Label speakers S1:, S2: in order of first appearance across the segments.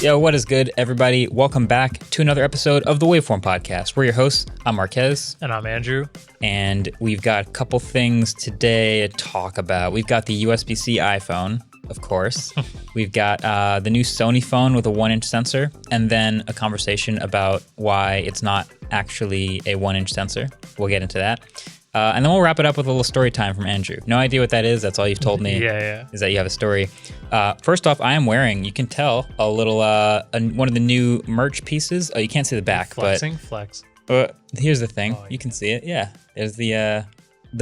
S1: Yo, what is good, everybody? Welcome back to another episode of the Waveform podcast. We're your hosts. I'm Marques.
S2: And I'm Andrew.
S1: And we've got a couple things today to talk about. We've got the USB-C iPhone, of course. We've got the new Sony phone with a 1-inch sensor, and then a conversation about why it's not actually a 1-inch sensor. We'll get into that. And then we'll wrap it up with a little story time from Andrew. No idea what that is. That's all you've told me.
S2: Yeah.
S1: Is that you have a story. First off, I am wearing, you can tell, a little one of the new merch pieces. Oh, you can't see the back,
S2: Flex.
S1: But here's the thing. You can see it. Yeah. There's the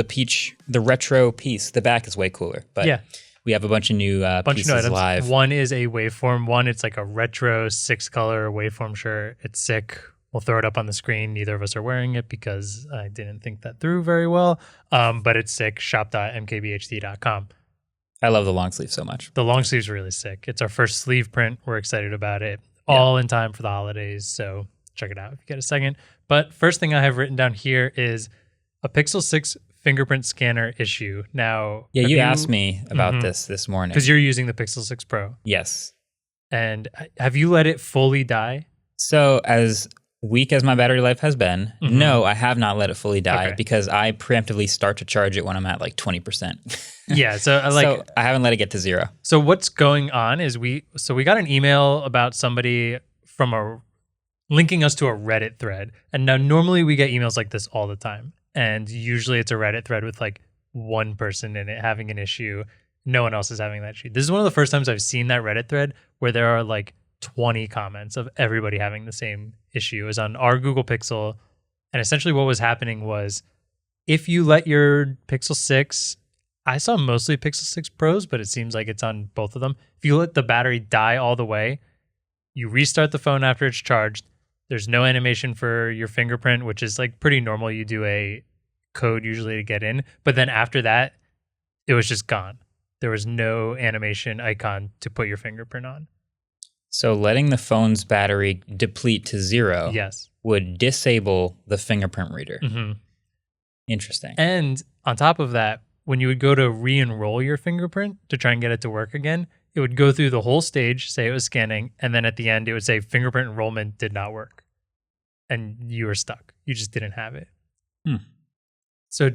S1: peach, the retro piece. The back is way cooler. But yeah. We have a bunch of new pieces live.
S2: One is a Waveform one. It's like a retro 6-color Waveform shirt. It's sick. We'll throw it up on the screen. Neither of us are wearing it because I didn't think that through very well. But it's sick. Shop.mkbht.com.
S1: I love the long sleeve so much.
S2: The long sleeve's really sick. It's our first sleeve print. We're excited about it. All in time for the holidays. So check it out if you get a second. But first thing I have written down here is a Pixel 6 fingerprint scanner issue. Now,
S1: yeah, you asked me about this morning.
S2: Because you're using the Pixel 6 Pro.
S1: Yes.
S2: And have you let it fully die?
S1: So as weak as my battery life has been, no, I have not let it fully die because I preemptively start to charge it when I'm at like 20%.
S2: Yeah, so
S1: I haven't let it get to 0.
S2: So what's going on is we got an email about somebody linking us to a Reddit thread. And now normally we get emails like this all the time. And usually it's a Reddit thread with like one person in it having an issue. No one else is having that issue. This is one of the first times I've seen that Reddit thread where there are like 20 comments of everybody having the same issue. It was on our Google Pixel. And essentially what was happening was if you let your Pixel 6, I saw mostly Pixel 6 Pros, but it seems like it's on both of them. If you let the battery die all the way, you restart the phone after it's charged. There's no animation for your fingerprint, which is like pretty normal. You do a code usually to get in. But then after that, it was just gone. There was no animation icon to put your fingerprint on.
S1: So letting the phone's battery deplete to 0 would disable the fingerprint reader. Interesting.
S2: And on top of that, when you would go to re-enroll your fingerprint to try and get it to work again, it would go through the whole stage, say it was scanning, and then at the end it would say fingerprint enrollment did not work. And you were stuck. You just didn't have it. So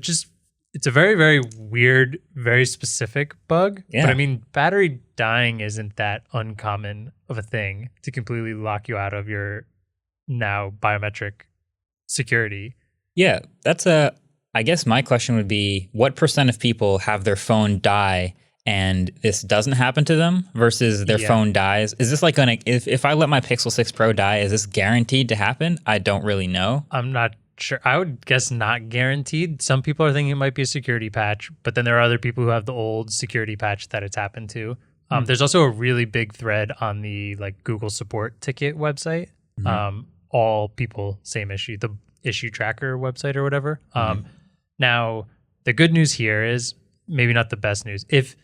S2: it's a very, very weird, very specific bug.
S1: Yeah.
S2: But I mean, battery dying isn't that uncommon of a thing to completely lock you out of your now biometric security.
S1: Yeah, I guess my question would be, what % of people have their phone die and this doesn't happen to them versus their phone dies? Is this like if I let my Pixel 6 Pro die, is this guaranteed to happen? I don't really know.
S2: I'm not sure. I would guess not guaranteed. Some people are thinking it might be a security patch, but then there are other people who have the old security patch that it's happened to. There's also a really big thread on the like Google support ticket website. All people, same issue, the issue tracker website or whatever. Now, the good news here is maybe not the best news. If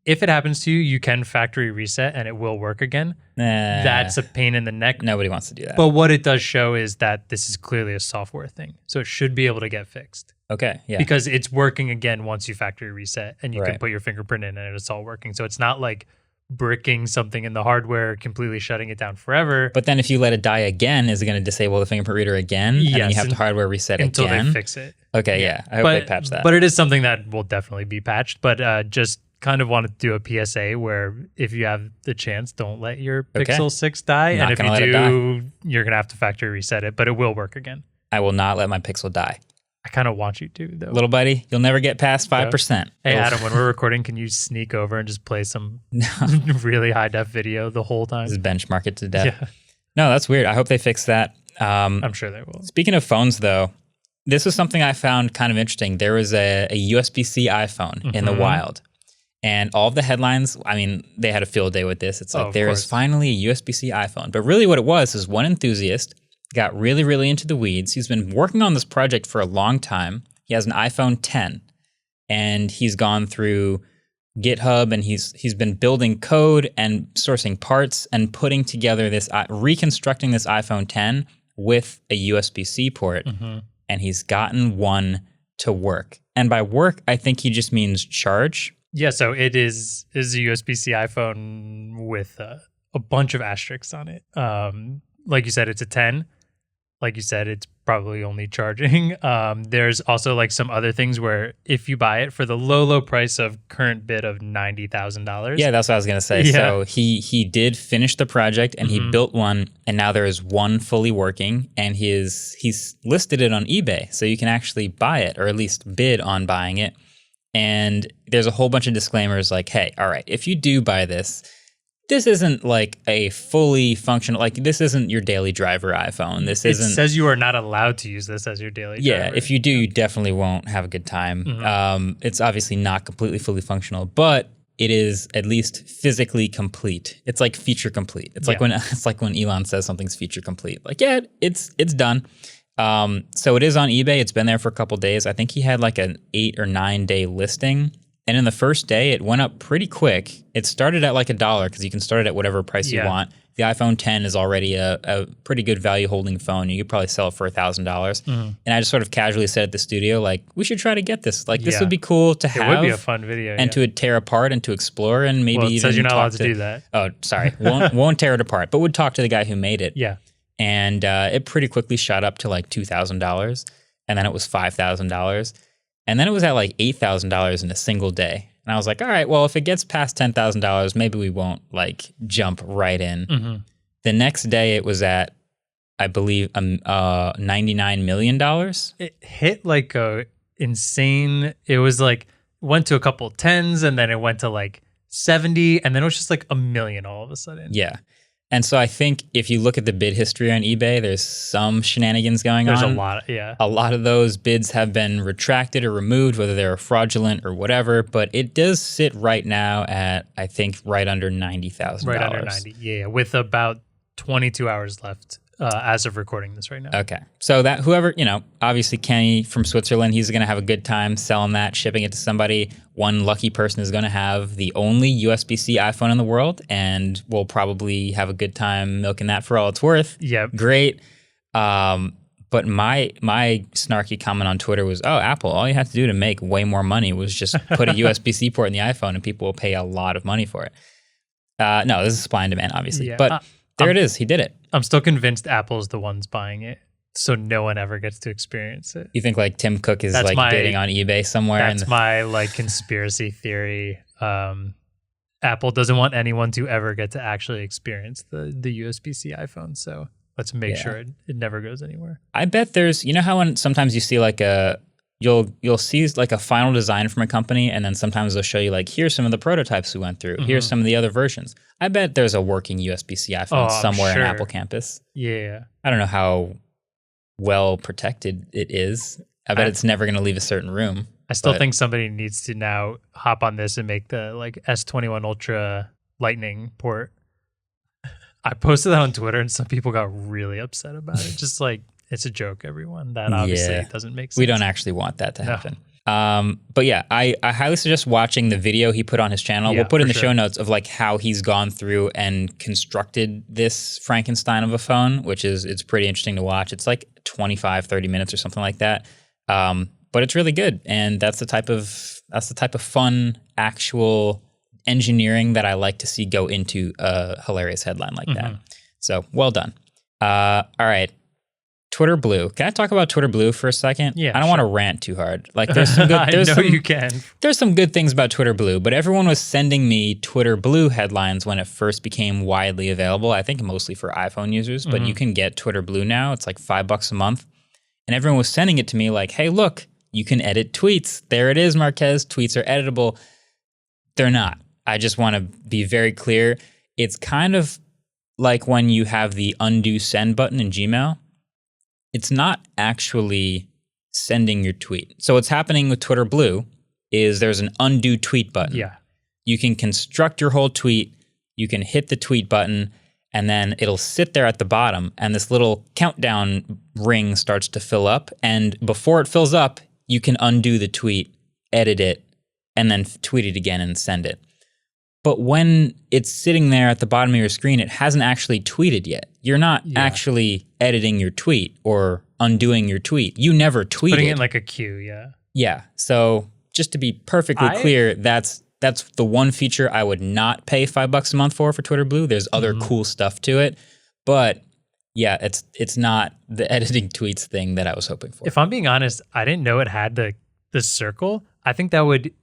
S2: it happens to you, you can factory reset and it will work again. That's a pain in the neck.
S1: Nobody wants to do that.
S2: But what it does show is that this is clearly a software thing. So it should be able to get fixed.
S1: Okay, yeah.
S2: Because it's working again once you factory reset and you can put your fingerprint in and it's all working. So it's not like bricking something in the hardware, completely shutting it down forever.
S1: But then if you let it die again, is it going to disable the fingerprint reader again?
S2: Yes.
S1: And then you have to hardware reset
S2: until
S1: again?
S2: they fix it.
S1: Okay, yeah. I hope they patch that.
S2: But it is something that will definitely be patched. But just kind of wanted to do a PSA where if you have the chance, don't let your Pixel 6 die.
S1: Not
S2: and if you do, you're going to have to factory reset it, but it will work again.
S1: I will not let my Pixel die.
S2: I kind of want you to, though.
S1: Little buddy, you'll never get past 5%.
S2: Hey, Adam, when we're recording, can you sneak over and just play some really high-def video the whole time?
S1: Just benchmark it to death.
S2: Yeah.
S1: No, that's weird. I hope they fix that.
S2: I'm sure they will.
S1: Speaking of phones, though, this was something I found kind of interesting. There was a USB-C iPhone in the wild. And all of the headlines, I mean, they had a field day with this. It's like, there is finally a USB-C iPhone. But really what it was is one enthusiast got really, really into the weeds. He's been working on this project for a long time. He has an iPhone 10, and he's gone through GitHub, and he's been building code and sourcing parts and putting together this, reconstructing this iPhone 10 with a USB-C port, and he's gotten one to work. And by work, I think he just means charge.
S2: Yeah, so it is a USB-C iPhone with a bunch of asterisks on it. Like you said, it's a 10. Like you said, it's probably only charging. There's also like some other things where if you buy it for the low price of current bid of $90,000.
S1: Yeah, that's what I was gonna say.
S2: Yeah.
S1: So he did finish the project and he built one, and now there is one fully working, and he's listed it on eBay, so you can actually buy it or at least bid on buying it. And there's a whole bunch of disclaimers like, hey, all right, if you do buy this isn't like a fully functional, like this isn't your daily driver iPhone. It
S2: says you are not allowed to use this as your daily driver.
S1: Yeah, if you do, you definitely won't have a good time. It's obviously not completely fully functional, but it is at least physically complete. It's like feature complete. It's like when Elon says something's feature complete. Like, yeah, it's done. So it is on eBay. It's been there for a couple days. I think he had like an 8 or 9 day listing. And in the first day, it went up pretty quick. It started at like $1 because you can start it at whatever price you want. The iPhone 10 is already a pretty good value holding phone. You could probably sell it for $1,000. And I just sort of casually said at the studio, like, we should try to get this. Like, this would be cool to have.
S2: It would be a fun video.
S1: And to tear apart and to explore and maybe even
S2: says you're not allowed to do that.
S1: Oh, sorry. Won't tear it apart, but would talk to the guy who made it.
S2: Yeah.
S1: And it pretty quickly shot up to like $2,000. And then it was $5,000. And then it was at like $8,000 in a single day. And I was like, all right, well, if it gets past $10,000, maybe we won't like jump right in. The next day it was at, I believe, $99 million.
S2: It hit like a insane, it was like, went to a couple tens and then it went to like 70 and then it was just like $1 million all of a sudden.
S1: Yeah. And so I think if you look at the bid history on eBay, there's some shenanigans going on.
S2: There's a lot, yeah.
S1: A lot of those bids have been retracted or removed, whether they're fraudulent or whatever. But it does sit right now at, I think, right under $90,000.
S2: Right under 90, yeah, with about 22 hours left as of recording this right now.
S1: Okay. So that whoever, obviously Kenny from Switzerland, he's going to have a good time selling that, shipping it to somebody. One lucky person is going to have the only USB-C iPhone in the world and will probably have a good time milking that for all it's worth.
S2: Yep.
S1: Great. But my snarky comment on Twitter was, oh, Apple, all you have to do to make way more money was just put a USB-C port in the iPhone and people will pay a lot of money for it. No, this is supply and demand, obviously. Yeah. But there it is. He did it.
S2: I'm still convinced Apple's the ones buying it, so no one ever gets to experience it.
S1: You think like Tim Cook is bidding on eBay somewhere?
S2: That's my like conspiracy theory. Apple doesn't want anyone to ever get to actually experience the USB-C iPhone, so let's make sure it never goes anywhere. I
S1: bet there's, how when sometimes you see like you'll see like a final design from a company, and then sometimes they'll show you like, here's some of the prototypes we went through. Here's some of the other versions. I bet there's a working USB-C iPhone somewhere in Apple campus.
S2: Yeah.
S1: I don't know how well protected it is. I bet it's never going to leave a certain room.
S2: I still think somebody needs to now hop on this and make the like S21 Ultra Lightning port. I posted that on Twitter and some people got really upset about it. Just like, it's a joke, everyone. That obviously doesn't make sense.
S1: We don't actually want that to happen. But yeah, I highly suggest watching the video he put on his channel. We'll put in the show notes of like how he's gone through and constructed this Frankenstein of a phone, it's pretty interesting to watch. It's like 25, 30 minutes or something like that. But it's really good. And that's the type of fun, actual engineering that I like to see go into a hilarious headline like that. So well done. All right. Twitter Blue. Can I talk about Twitter Blue for a second?
S2: Yeah,
S1: I don't want to rant too hard. Like there's some good
S2: you can.
S1: There's some good things about Twitter Blue, but everyone was sending me Twitter Blue headlines when it first became widely available. I think mostly for iPhone users, but you can get Twitter Blue now. It's like $5 a month. And everyone was sending it to me like, hey, look, you can edit tweets. There it is, Marques. Tweets are editable. They're not. I just want to be very clear. It's kind of like when you have the undo send button in Gmail. It's not actually sending your tweet. So what's happening with Twitter Blue is there's an undo tweet button.
S2: Yeah.
S1: You can construct your whole tweet. You can hit the tweet button, and then it'll sit there at the bottom, and this little countdown ring starts to fill up. And before it fills up, you can undo the tweet, edit it, and then tweet it again and send it. But when it's sitting there at the bottom of your screen, it hasn't actually tweeted yet. You're not actually editing your tweet or undoing your tweet. You never tweeted.
S2: Putting it in like a queue,
S1: Yeah. So just to be perfectly clear, that's that's the one feature I would not pay $5 a month for Twitter Blue. There's other cool stuff to it, but yeah, it's not the editing tweets thing that I was hoping for.
S2: If I'm being honest, I didn't know it had the circle. I think that would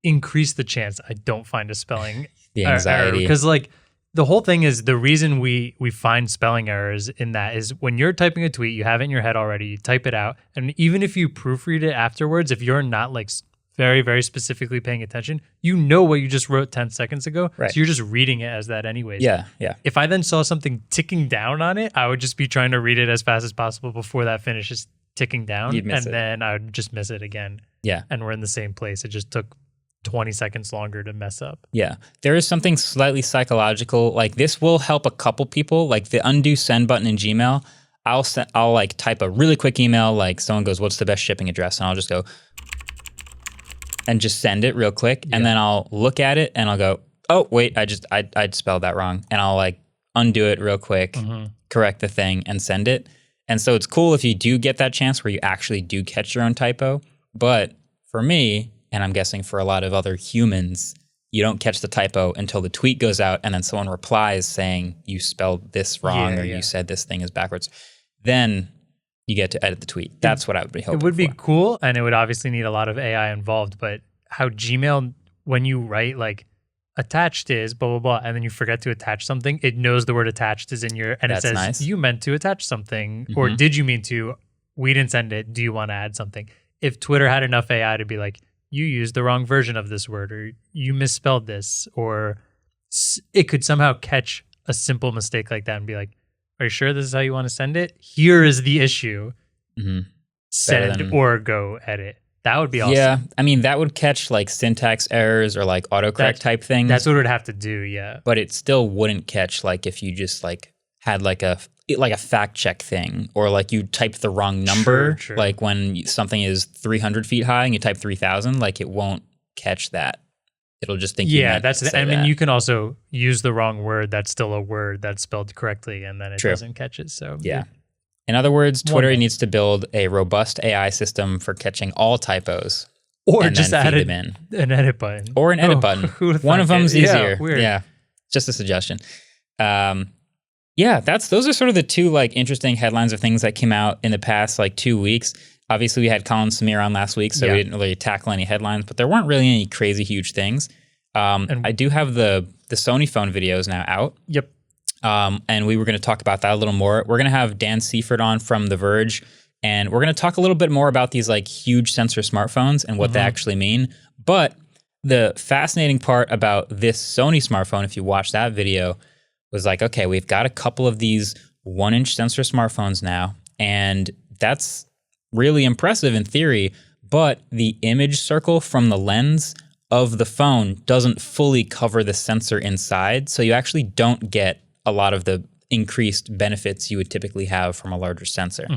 S2: increase the chance I don't find a spelling
S1: the anxiety.
S2: Because like the whole thing is the reason we find spelling errors in that is when you're typing a tweet, you have it in your head already, you type it out. And even if you proofread it afterwards, if you're not like very, very specifically paying attention, you know what you just wrote 10 seconds ago.
S1: Right.
S2: So you're just reading it as that anyways.
S1: Yeah.
S2: If I then saw something ticking down on it, I would just be trying to read it as fast as possible before that finishes ticking down.
S1: You'd miss it.
S2: Then I would just miss it again.
S1: Yeah.
S2: And we're in the same place. It just took 20 seconds longer to mess up.
S1: Yeah. There is something slightly psychological. Like this will help a couple people. Like the undo send button in Gmail, I'll like type a really quick email. Like someone goes, what's the best shipping address? And I'll just go and just send it real quick. Yeah. And then I'll look at it and I'll go, oh, wait, I spelled that wrong. And I'll like undo it real quick, correct the thing and send it. And so it's cool if you do get that chance where you actually do catch your own typo. But for me, and I'm guessing for a lot of other humans, you don't catch the typo until the tweet goes out and then someone replies saying you spelled this wrong or you said this thing is backwards. Then you get to edit the tweet. That's what I would be hoping for.
S2: It would be cool, and it would obviously need a lot of AI involved, but how Gmail, when you write like attached is blah, blah, blah, and then you forget to attach something, it knows the word attached is in your, and it says, nice. You meant to attach something, or did you mean to? We didn't send it. Do you want to add something? If Twitter had enough AI to be like, you used the wrong version of this word, or you misspelled this, or it could somehow catch a simple mistake like that and be like, are you sure this is how you want to send it? Here is the issue. Send or go edit. That would be awesome.
S1: Yeah, I mean, that would catch like syntax errors or like autocorrect type things.
S2: That's what it would have to do, yeah.
S1: But it still wouldn't catch like if you just like had like a fact check thing, or like you typed the wrong number. True. Like when something is 300 feet high and you type 3,000, like it won't catch that. It'll just think you meant to say
S2: I mean,
S1: that.
S2: you can also use the wrong word that's still a word that's spelled correctly, and then it doesn't catch it. So
S1: yeah. In other words, Twitter needs to build a robust AI system for catching all typos.
S2: Or just add an edit button.
S1: Or an edit button. One of them's easier.
S2: Weird.
S1: Yeah. Just a suggestion. Those are sort of the two like interesting headlines of things that came out in the past like 2 weeks. Obviously, we had Colin Samir on last week, so we didn't really tackle any headlines, but there weren't really any crazy huge things. I do have the Sony phone videos now out.
S2: Yep.
S1: And we were going to talk about that a little more. We're going to have Dan Seifert on from The Verge, and we're going to talk a little bit more about these like huge sensor smartphones and what they actually mean. But the fascinating part about this Sony smartphone, if you watch that video, was like, okay, we've got a couple of these 1-inch sensor smartphones now, and that's really impressive in theory, but the image circle from the lens of the phone doesn't fully cover the sensor inside, so you actually don't get a lot of the increased benefits you would typically have from a larger sensor.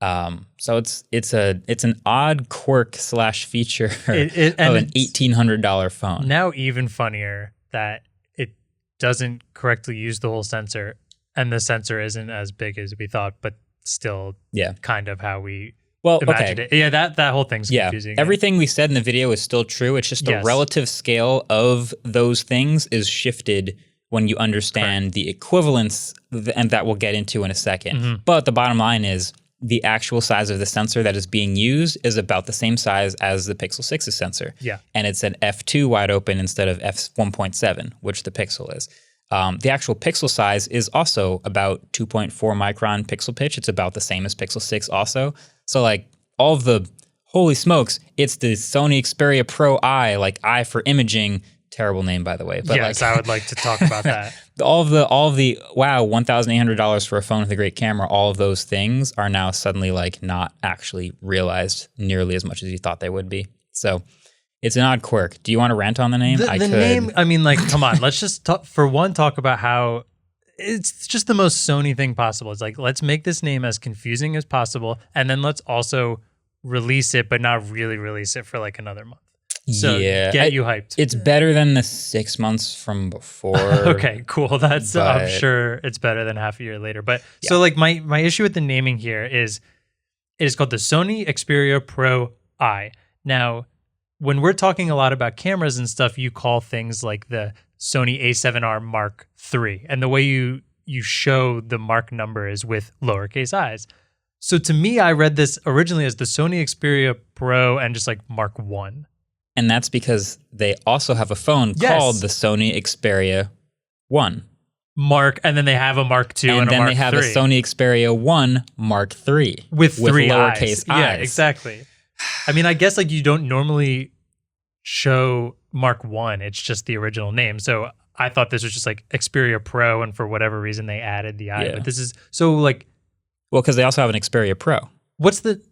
S1: So it's an odd quirk / feature of an $1,800 phone.
S2: Now even funnier that it doesn't correctly use the whole sensor, and the sensor isn't as big as we thought, but still kind of how we imagined it. Yeah, that whole thing's confusing.
S1: Everything we said in the video is still true. It's just the relative scale of those things is shifted when you understand the equivalence, and that we'll get into in a second. But the bottom line is the actual size of the sensor that is being used is about the same size as the Pixel 6's sensor.
S2: Yeah.
S1: And it's an f2 wide open instead of f1.7, which the Pixel is. The actual pixel size is also about 2.4 micron pixel pitch. It's about the same as Pixel 6 also. So like all of the, holy smokes, it's the Sony Xperia Pro-i, like I for imaging. Terrible name, by the way. But
S2: yes, I would like to talk about that.
S1: all of the wow, $1,800 for a phone with a great camera, all of those things are now suddenly like not actually realized nearly as much as you thought they would be. So it's an odd quirk. Do you want to rant on the name?
S2: The name, I mean, like, come on, let's just talk about how it's just the most Sony thing possible. It's like, let's make this name as confusing as possible, and then let's also release it, but not really release it for like another month. So get you hyped.
S1: It's better than the 6 months from before.
S2: Okay, cool. That's I'm sure it's better than half a year later. But so like my issue with the naming here is it is called the Sony Xperia Pro-i. Now, when we're talking a lot about cameras and stuff, you call things like the Sony A7R Mark III. And the way you show the Mark number is with lowercase i's. So to me, I read this originally as the Sony Xperia Pro and just like Mark I.
S1: And that's because they also have a phone called the Sony Xperia 1.
S2: Mark, and then they have a Mark II and a Mark III.
S1: And then they have a Sony Xperia 1 Mark III.
S2: With three
S1: lowercase i's.
S2: Yeah, exactly. I mean, I guess like you don't normally show Mark I. It's just the original name. So I thought this was just like Xperia Pro, and for whatever reason they added the I.
S1: Yeah.
S2: But this is, so like...
S1: Well, because they also have an Xperia Pro.
S2: What's the...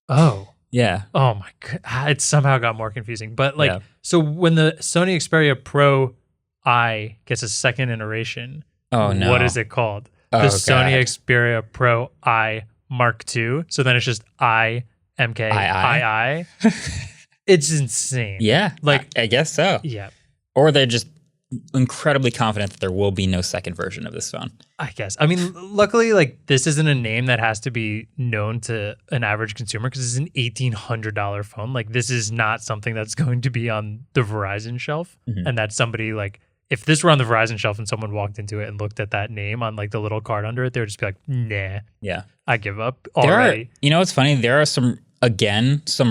S2: Oh.
S1: Yeah.
S2: Oh my God. It somehow got more confusing. But like, so when the Sony Xperia Pro-i gets a second iteration, what is it called? The Sony Xperia Pro-i Mark II. So then it's just I. It's insane.
S1: Yeah,
S2: like
S1: I guess so.
S2: Yeah.
S1: Or they're just incredibly confident that there will be no second version of this phone.
S2: I guess. I mean, luckily, like this isn't a name that has to be known to an average consumer because it's an $1,800 phone. Like this is not something that's going to be on the Verizon shelf, and that somebody like, if this were on the Verizon shelf and someone walked into it and looked at that name on like the little card under it, they would just be like, nah.
S1: Yeah.
S2: I give up already.
S1: You know what's funny? There are some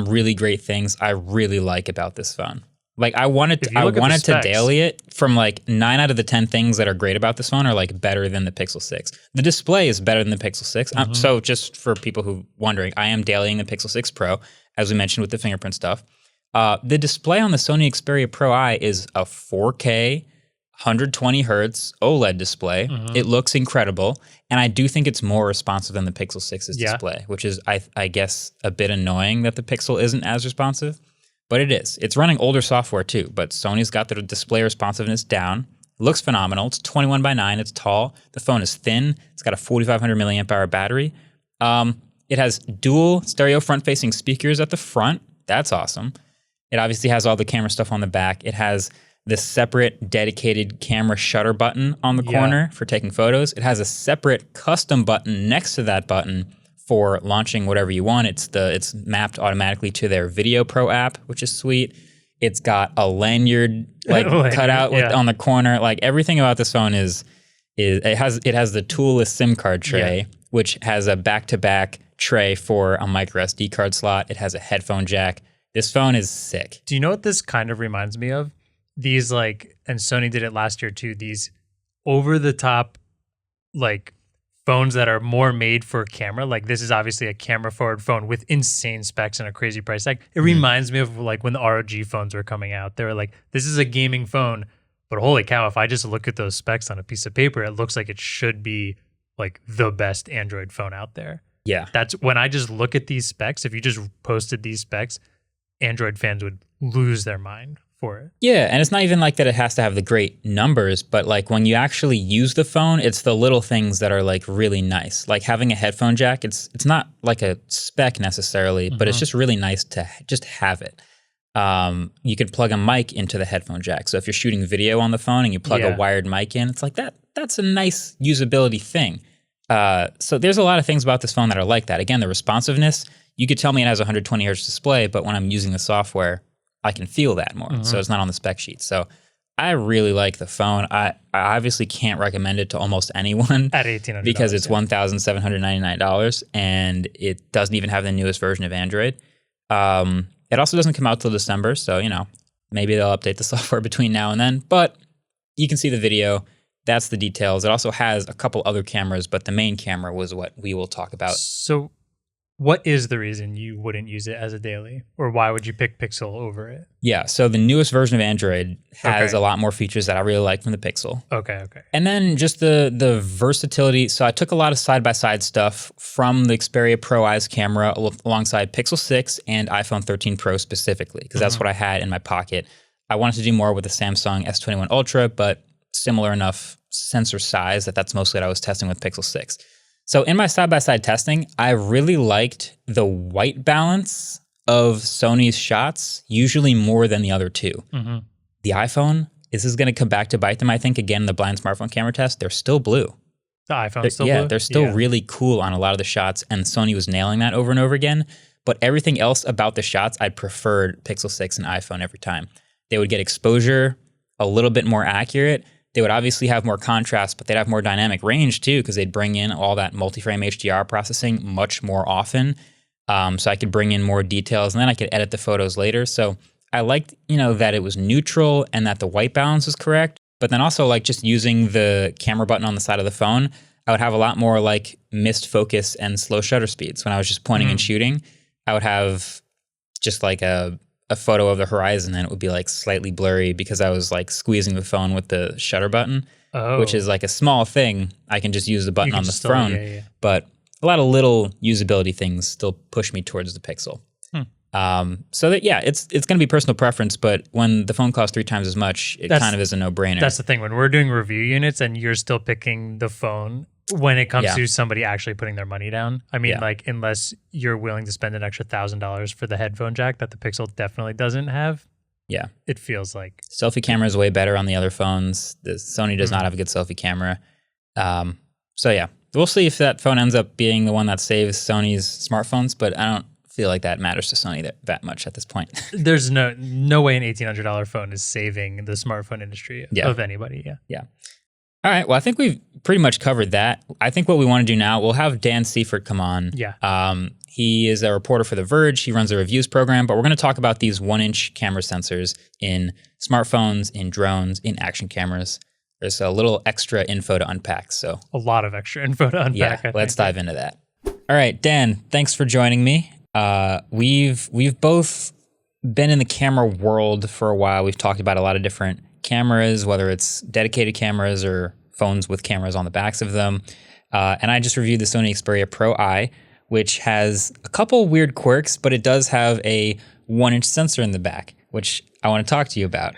S1: really great things I really like about this phone. Like I wanted to daily it from like 9 out of the 10 things that are great about this phone are like better than the Pixel 6. The display is better than the Pixel 6. So just for people who wondering, I am dailying the Pixel 6 Pro, as we mentioned with the fingerprint stuff. The display on the Sony Xperia Pro-i is a 4K 120 hertz OLED display. It looks incredible. And I do think it's more responsive than the Pixel 6's display, which is, I guess, a bit annoying that the Pixel isn't as responsive. But it is. It's running older software too, but Sony's got the display responsiveness down. It looks phenomenal. It's 21:9. It's tall. The phone is thin. It's got a 4,500 milliamp hour battery. It has dual stereo front-facing speakers at the front. That's awesome. It obviously has all the camera stuff on the back. It has the separate dedicated camera shutter button on the corner for taking photos. It has a separate custom button next to that button for launching whatever you want. It's mapped automatically to their Video Pro app, which is sweet. It's got a lanyard cut out on the corner. Like everything about this phone is it has the toolless SIM card tray, which has a back-to-back tray for a micro SD card slot. It has a headphone jack. This phone is sick.
S2: Do you know what this kind of reminds me of? These like, and Sony did it last year too, these over-the-top like phones that are more made for camera. Like this is obviously a camera forward phone with insane specs and a crazy price tag. It reminds me of like when the ROG phones were coming out. They were like, this is a gaming phone, but holy cow, if I just look at those specs on a piece of paper, it looks like it should be like the best Android phone out there.
S1: Yeah.
S2: That's when I just look at these specs. If you just posted these specs, Android fans would lose their mind for it.
S1: Yeah, and it's not even like that it has to have the great numbers, but like when you actually use the phone, it's the little things that are like really nice. Like having a headphone jack, it's not like a spec necessarily, but it's just really nice to just have it. You could plug a mic into the headphone jack. So if you're shooting video on the phone and you plug a wired mic in, it's like that's a nice usability thing. So there's a lot of things about this phone that are like that. Again, the responsiveness, you could tell me it has a 120 hertz display, but when I'm using the software, I can feel that more. So it's not on the spec sheet. So I really like the phone. I obviously can't recommend it to almost anyone
S2: at $1,800
S1: because it's $1,799 and it doesn't even have the newest version of Android. It also doesn't come out till December, so maybe they'll update the software between now and then. But you can see the video. That's the details. It also has a couple other cameras, but the main camera was what we will talk about.
S2: So what is the reason you wouldn't use it as a daily? Or why would you pick Pixel over it?
S1: Yeah, so the newest version of Android has a lot more features that I really like from the Pixel.
S2: Okay.
S1: And then just the versatility. So I took a lot of side-by-side stuff from the Xperia Pro-i's camera alongside Pixel 6 and iPhone 13 Pro specifically, because that's what I had in my pocket. I wanted to do more with the Samsung S21 Ultra, but similar enough sensor size that's mostly what I was testing with Pixel 6. So in my side-by-side testing, I really liked the white balance of Sony's shots, usually more than the other two. The iPhone, this is going to come back to bite them, I think, again, the blind smartphone camera test. They're still blue.
S2: The iPhone's still blue?
S1: Yeah, they're still really cool on a lot of the shots, and Sony was nailing that over and over again. But everything else about the shots, I preferred Pixel 6 and iPhone every time. They would get exposure a little bit more accurate. They would obviously have more contrast, but they'd have more dynamic range too, because they'd bring in all that multi-frame HDR processing much more often. So I could bring in more details, and then I could edit the photos later. So I liked, that it was neutral and that the white balance was correct. But then also like just using the camera button on the side of the phone, I would have a lot more like missed focus and slow shutter speeds. When I was just pointing and shooting, I would have just like a photo of the horizon, and it would be like slightly blurry because I was like squeezing the phone with the shutter button, which is like a small thing. I can just use the button on the phone, but a lot of little usability things still push me towards the Pixel. So that, it's going to be personal preference, but when the phone costs 3 times as much, it kind of is a no-brainer.
S2: That's the thing. When we're doing review units and you're still picking the phone when it comes to somebody actually putting their money down, I mean, like, unless you're willing to spend an extra $1,000 for the headphone jack that the Pixel definitely doesn't have, it feels like.
S1: Selfie camera is way better on the other phones. The Sony does not have a good selfie camera. We'll see if that phone ends up being the one that saves Sony's smartphones, but I don't feel like that matters to Sony that much at this point.
S2: There's no way an $1,800 phone is saving the smartphone industry of anybody. Yeah.
S1: All right. Well, I think we've pretty much covered that. I think what we want to do now, we'll have Dan Seifert come on.
S2: Yeah.
S1: He is a reporter for The Verge. He runs a reviews program, but we're going to talk about these 1-inch camera sensors in smartphones, in drones, in action cameras. There's a little extra info to unpack. So
S2: a lot of extra info to unpack.
S1: Yeah, let's dive into that. All right, Dan, thanks for joining me. We've both been in the camera world for a while. We've talked about a lot of different cameras, whether it's dedicated cameras or phones with cameras on the backs of them. And I just reviewed the Sony Xperia Pro-i, which has a couple weird quirks, but it does have a 1-inch sensor in the back, which I want to talk to you about.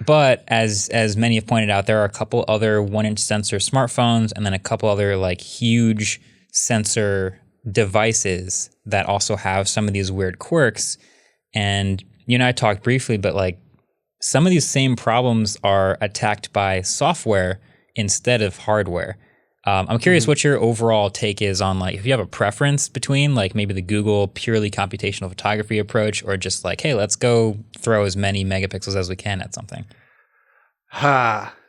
S1: But as many have pointed out, there are a couple other 1-inch sensor smartphones and then a couple other like huge sensor devices that also have some of these weird quirks. And you and I talked briefly, but like some of these same problems are attacked by software instead of hardware. I'm curious what your overall take is on like if you have a preference between like maybe the Google purely computational photography approach or just like, hey, let's go throw as many megapixels as we can at something.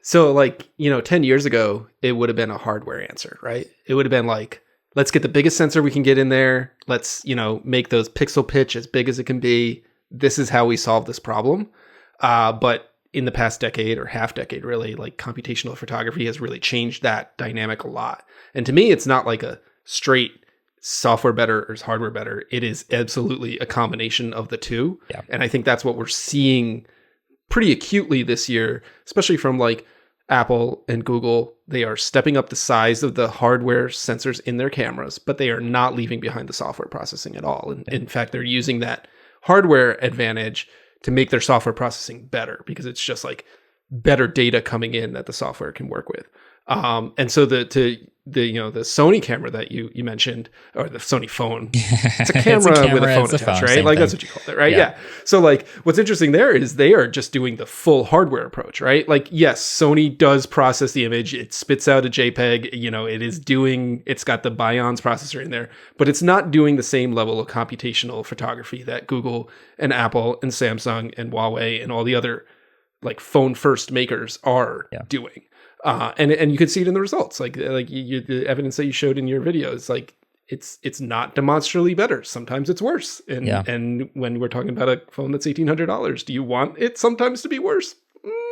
S3: So like, 10 years ago, it would have been a hardware answer, right? It would have been like, let's get the biggest sensor we can get in there. Let's, make those pixel pitch as big as it can be. This is how we solve this problem. But in the past decade or half decade, really, like computational photography has really changed that dynamic a lot. And to me, it's not like a straight software better or hardware better. It is absolutely a combination of the two.
S1: Yeah.
S3: And I think that's what we're seeing pretty acutely this year, especially from like Apple and Google. They are stepping up the size of the hardware sensors in their cameras, but they are not leaving behind the software processing at all. And in fact, they're using that hardware advantage to make their software processing better because it's just like better data coming in that the software can work with. And so the Sony camera that you mentioned, or the Sony phone, it's a camera with a phone attached, right? Like that's what you called it, right? Yeah. So like what's interesting there is they are just doing the full hardware approach, right? Like, yes, Sony does process the image. It spits out a JPEG, it's got the Bions processor in there, but it's not doing the same level of computational photography that Google and Apple and Samsung and Huawei and all the other like phone first makers are doing. And you can see it in the results, like the evidence that you showed in your videos. Like it's not demonstrably better. Sometimes it's worse. And when we're talking about a phone that's $1,800, do you want it sometimes to be worse?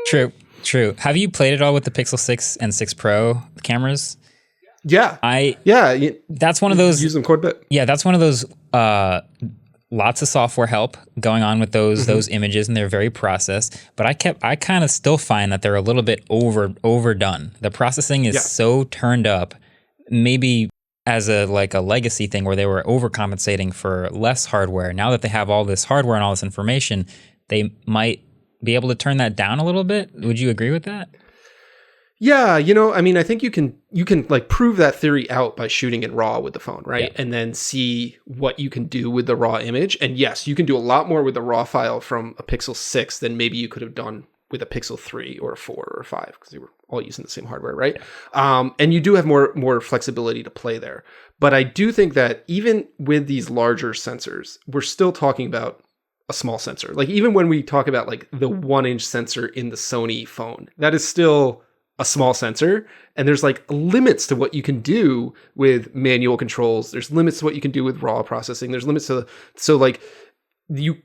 S1: True. Have you played it all with the Pixel 6 and 6 Pro cameras?
S3: Yeah.
S1: That's one of those.
S3: Use them quite a bit.
S1: Yeah, that's one of those. Lots of software help going on with those images, and they're very processed. But I kind of still find that they're a little bit overdone. The processing is so turned up, maybe as a legacy thing where they were overcompensating for less hardware. Now that they have all this hardware and all this information, they might be able to turn that down a little bit. Would you agree with that?
S3: Yeah, I think you can like prove that theory out by shooting in RAW with the phone, right? Yeah. And then see what you can do with the RAW image. And yes, you can do a lot more with the RAW file from a Pixel 6 than maybe you could have done with a Pixel 3 or a 4 or a 5 because they were all using the same hardware, right? And you do have more flexibility to play there. But I do think that even with these larger sensors, we're still talking about a small sensor. Like even when we talk about like the 1-inch sensor in the Sony phone, that is still a small sensor. And there's like limits to what you can do with manual controls. There's limits to what you can do with raw processing. There's limits to, so like the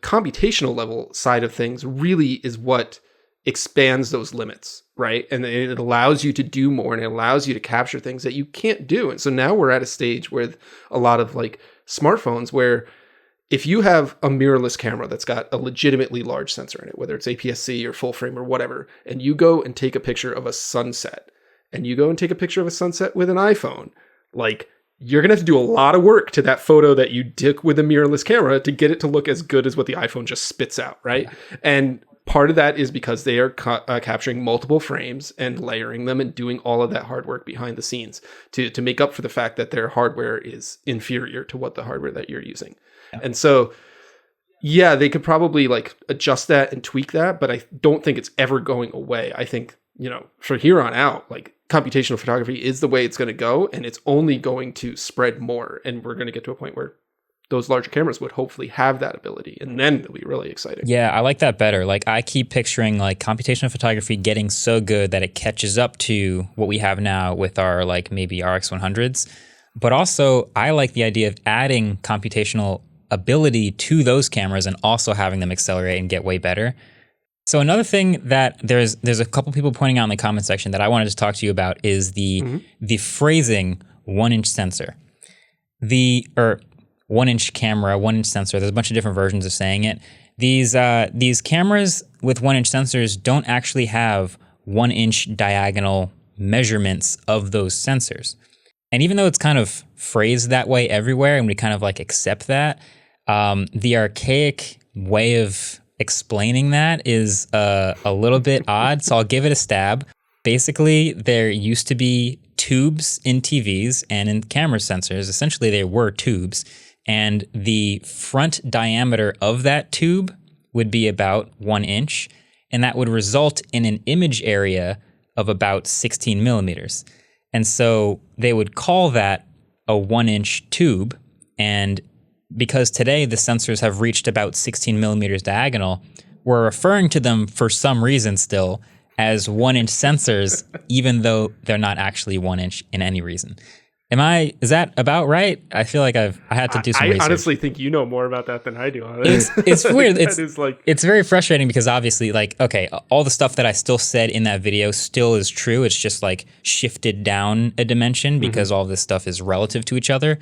S3: computational level side of things really is what expands those limits, right? And it allows you to do more, and it allows you to capture things that you can't do. And so now we're at a stage with a lot of like smartphones where if you have a mirrorless camera that's got a legitimately large sensor in it, whether it's APS-C or full frame or whatever, and you go and take a picture of a sunset, and you go and take a picture of a sunset with an iPhone, like you're going to have to do a lot of work to that photo that you took with a mirrorless camera to get it to look as good as what the iPhone just spits out, right? Yeah. And part of that is because they are capturing multiple frames and layering them and doing all of that hard work behind the scenes to make up for the fact that their hardware is inferior to what the hardware that you're using. Yeah. And so, yeah, they could probably like adjust that and tweak that, but I don't think it's ever going away. I think, you know, from here on out, like computational photography is the way it's going to go, and it's only going to spread more. And we're going to get to a point where those larger cameras would hopefully have that ability, and then it'll be really exciting.
S1: Yeah, I like that better. Like I keep picturing like computational photography getting so good that it catches up to what we have now with our like maybe RX100s. But also I like the idea of adding computational ability to those cameras and also having them accelerate and get way better. So another thing that there's a couple people pointing out in the comment section that I wanted to talk to you about is the phrasing 1-inch sensor. The 1-inch camera, 1-inch sensor. There's a bunch of different versions of saying it. These cameras with 1-inch sensors don't actually have 1-inch diagonal measurements of those sensors. And even though it's kind of phrased that way everywhere, and we kind of like accept that, the archaic way of explaining that is a little bit odd. So I'll give it a stab. Basically, there used to be tubes in TVs and in camera sensors. Essentially, they were tubes. And the front diameter of that tube would be about 1 inch, and that would result in an image area of about 16 millimeters. And so they would call that a 1-inch tube, and because today the sensors have reached about 16 millimeters diagonal, we're referring to them for some reason still as 1-inch sensors, even though they're not actually 1 inch in any reason. Is that about right? I feel like I had to do some research.
S3: I honestly think you know more about that than I do.
S1: It's weird. It's very frustrating because obviously, like, okay, all the stuff that I still said in that video still is true. It's just like shifted down a dimension because all this stuff is relative to each other.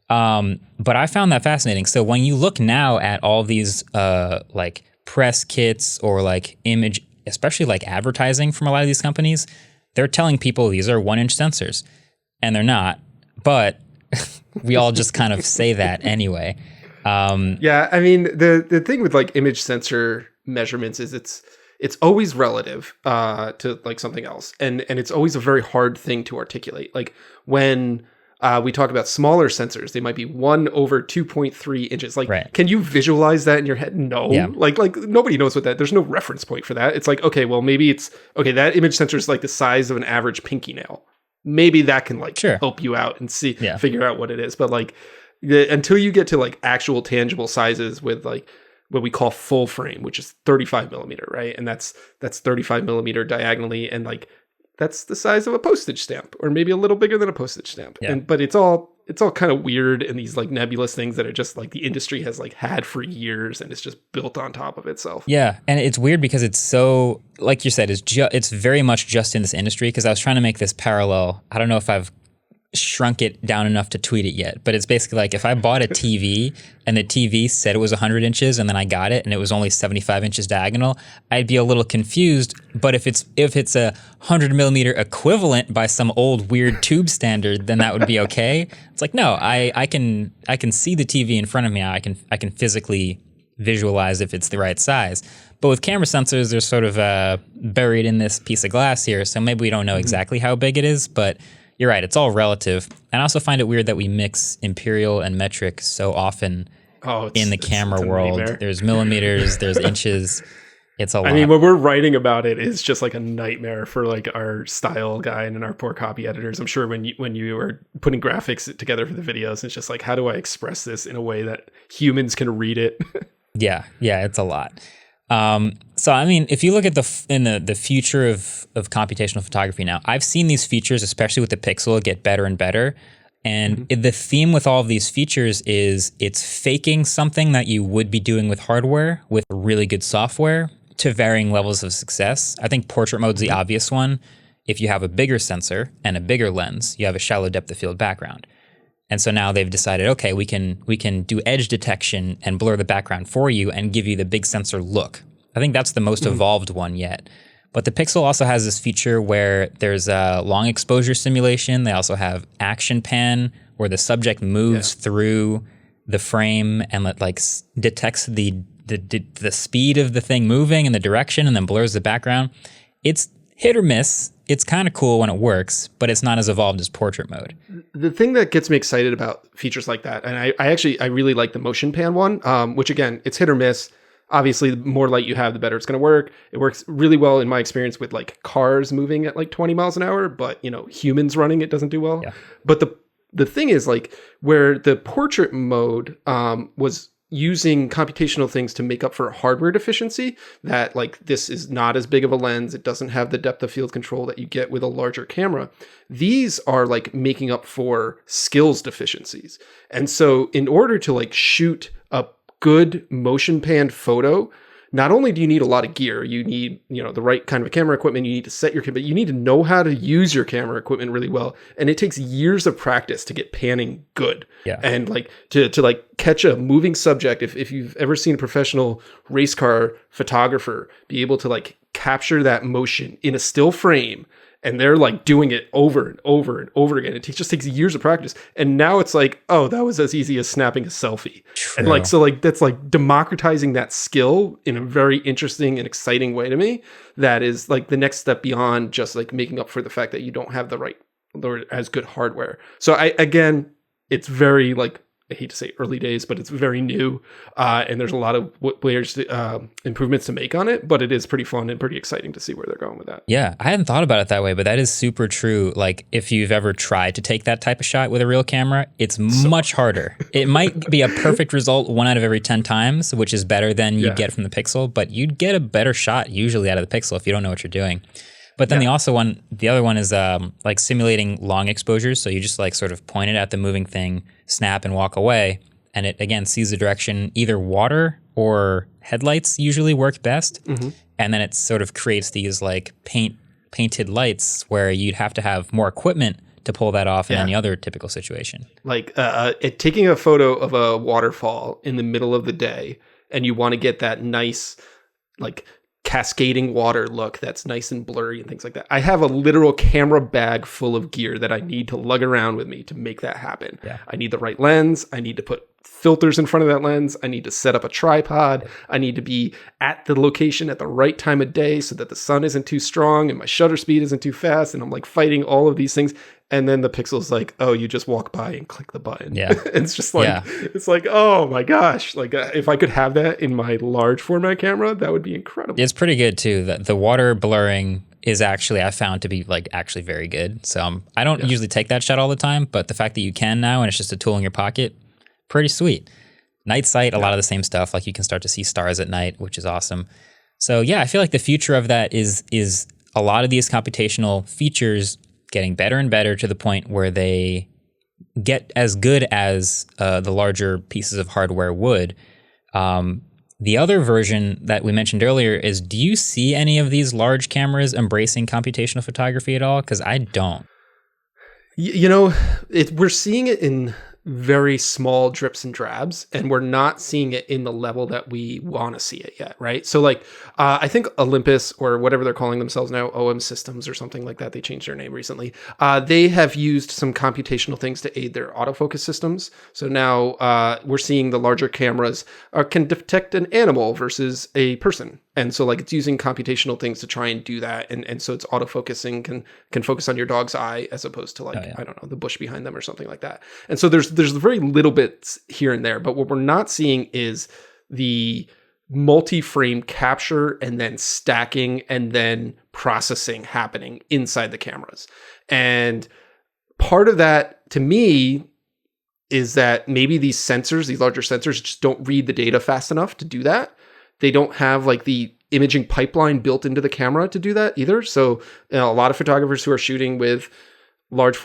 S1: But I found that fascinating. So when you look now at all these like press kits or like image, especially like advertising from a lot of these companies, they're telling people these are 1-inch sensors, and they're not. But we all just kind of say that anyway.
S3: Yeah, I mean, the thing with like image sensor measurements is it's always relative to like something else, and it's always a very hard thing to articulate. Like when we talk about smaller sensors, they might be 1/2.3 inches. Like, Can you visualize that in your head? No. Yeah. Like nobody knows what that. There's no reference point for that. It's like, okay, well maybe it's okay. That image sensor is like the size of an average pinky nail. Maybe that can like help you out and figure out what it is. But like until you get to like actual tangible sizes with like what we call full frame, which is 35 millimeter, right? And that's 35 millimeter diagonally, and like that's the size of a postage stamp, or maybe a little bigger than a postage stamp. Yeah. But it's all kind of weird, and these like nebulous things that are just like the industry has like had for years, and it's just built on top of itself.
S1: Yeah, and it's weird because it's so, like you said, it's very much just in this industry. Because I was trying to make this parallel. I don't know if I've shrunk it down enough to tweet it yet, but it's basically like if I bought a TV and the TV said it was 100 inches and then I got it and it was only 75 inches diagonal, I'd be a little confused. But if it's a 100 millimeter equivalent by some old weird tube standard, then that would be okay. It's like, no, I can see the TV in front of me. I can physically visualize if it's the right size. But with camera sensors, they're sort of buried in this piece of glass here, so maybe we don't know exactly how big it is, but you're right, it's all relative. And I also find it weird that we mix imperial and metric so often in the camera world. There's millimeters, there's inches. It's a lot.
S3: I mean, when we're writing about it, it's just like a nightmare for like our style guy and our poor copy editors. I'm sure when you are putting graphics together for the videos, it's just like, how do I express this in a way that humans can read it?
S1: Yeah, it's a lot. So I mean, if you look at the future of computational photography now, I've seen these features, especially with the Pixel, get better and better. And the theme with all of these features is it's faking something that you would be doing with hardware with really good software to varying levels of success. I think portrait mode's the obvious one. If you have a bigger sensor and a bigger lens, you have a shallow depth of field background. And so now they've decided, okay, we can do edge detection and blur the background for you and give you the big sensor look. I think that's the most evolved one yet. But the Pixel also has this feature where there's a long exposure simulation. They also have action pan where the subject moves through the frame and detects the speed of the thing moving and the direction and then blurs the background. It's hit or miss. It's kind of cool when it works, but it's not as evolved as portrait mode.
S3: The thing that gets me excited about features like that, and I really like the motion pan one, which again, it's hit or miss. Obviously, the more light you have, the better it's going to work. It works really well in my experience with like cars moving at like 20 miles an hour, but humans running it doesn't do well. Yeah. But the thing is, like, where the portrait mode was using computational things to make up for hardware deficiency, that like this is not as big of a lens, it doesn't have the depth of field control that you get with a larger camera. These are like making up for skills deficiencies. And so in order to like shoot a good motion panned photo, not only do you need a lot of gear, you need, the right kind of camera equipment, you need to set your camera, but you need to know how to use your camera equipment really well. And it takes years of practice to get panning good. Yeah. And like to like catch a moving subject. If you've ever seen a professional race car photographer be able to like capture that motion in a still frame, and they're like doing it over and over and over again. It just takes years of practice. And now it's like, oh, that was as easy as snapping a selfie. True. And like, so like, that's like democratizing that skill in a very interesting and exciting way to me. That is like the next step beyond just like making up for the fact that you don't have the right or as good hardware. So again, it's very like, I hate to say early days, but it's very new. And there's a lot of improvements to make on it, but it is pretty fun and pretty exciting to see where they're going with that.
S1: Yeah, I hadn't thought about it that way, but that is super true. Like if you've ever tried to take that type of shot with a real camera, it's much harder. It might be a perfect result 1 out of every 10 times, which is better than you'd get from the Pixel, but you'd get a better shot usually out of the Pixel if you don't know what you're doing. But then the other one is like simulating long exposures. So you just like sort of point it at the moving thing, snap and walk away. And it again sees the direction. Either water or headlights usually work best. Mm-hmm. And then it sort of creates these like painted lights where you'd have to have more equipment to pull that off in any other typical situation.
S3: Like taking a photo of a waterfall in the middle of the day, and you want to get that nice like cascading water look that's nice and blurry and things like that. I have a literal camera bag full of gear that I need to lug around with me to make that happen. Yeah. I need the right lens. I need to put filters in front of that lens. I need to set up a tripod. I need to be at the location at the right time of day so that the sun isn't too strong and my shutter speed isn't too fast. And I'm like fighting all of these things. And then the Pixel's like, oh, you just walk by and click the button. Yeah. It's just like, it's like, oh my gosh. Like if I could have that in my large format camera, that would be incredible.
S1: It's pretty good too. The water blurring is actually, I found to be like actually very good. So I don't usually take that shot all the time, but the fact that you can now and it's just a tool in your pocket, pretty sweet. Night sight, a lot of the same stuff. Like you can start to see stars at night, which is awesome. So yeah, I feel like the future of that is a lot of these computational features getting better and better to the point where they get as good as the larger pieces of hardware would. The other version that we mentioned earlier is, do you see any of these large cameras embracing computational photography at all? Because I don't.
S3: We're seeing it in very small drips and drabs, and we're not seeing it in the level that we want to see it yet, right? So like, I think Olympus, or whatever they're calling themselves now, OM Systems or something like that, they changed their name recently. They have used some computational things to aid their autofocus systems. So now we're seeing the larger cameras can detect an animal versus a person. And so like it's using computational things to try and do that. And so it's autofocusing, can focus on your dog's eye as opposed to like, I don't know, the bush behind them or something like that. And so there's very little bits here and there, but what we're not seeing is the multi-frame capture and then stacking and then processing happening inside the cameras. And part of that, to me, is that maybe these sensors, these larger sensors, just don't read the data fast enough to do that. They don't have like the imaging pipeline built into the camera to do that either. So a lot of photographers who are shooting with larger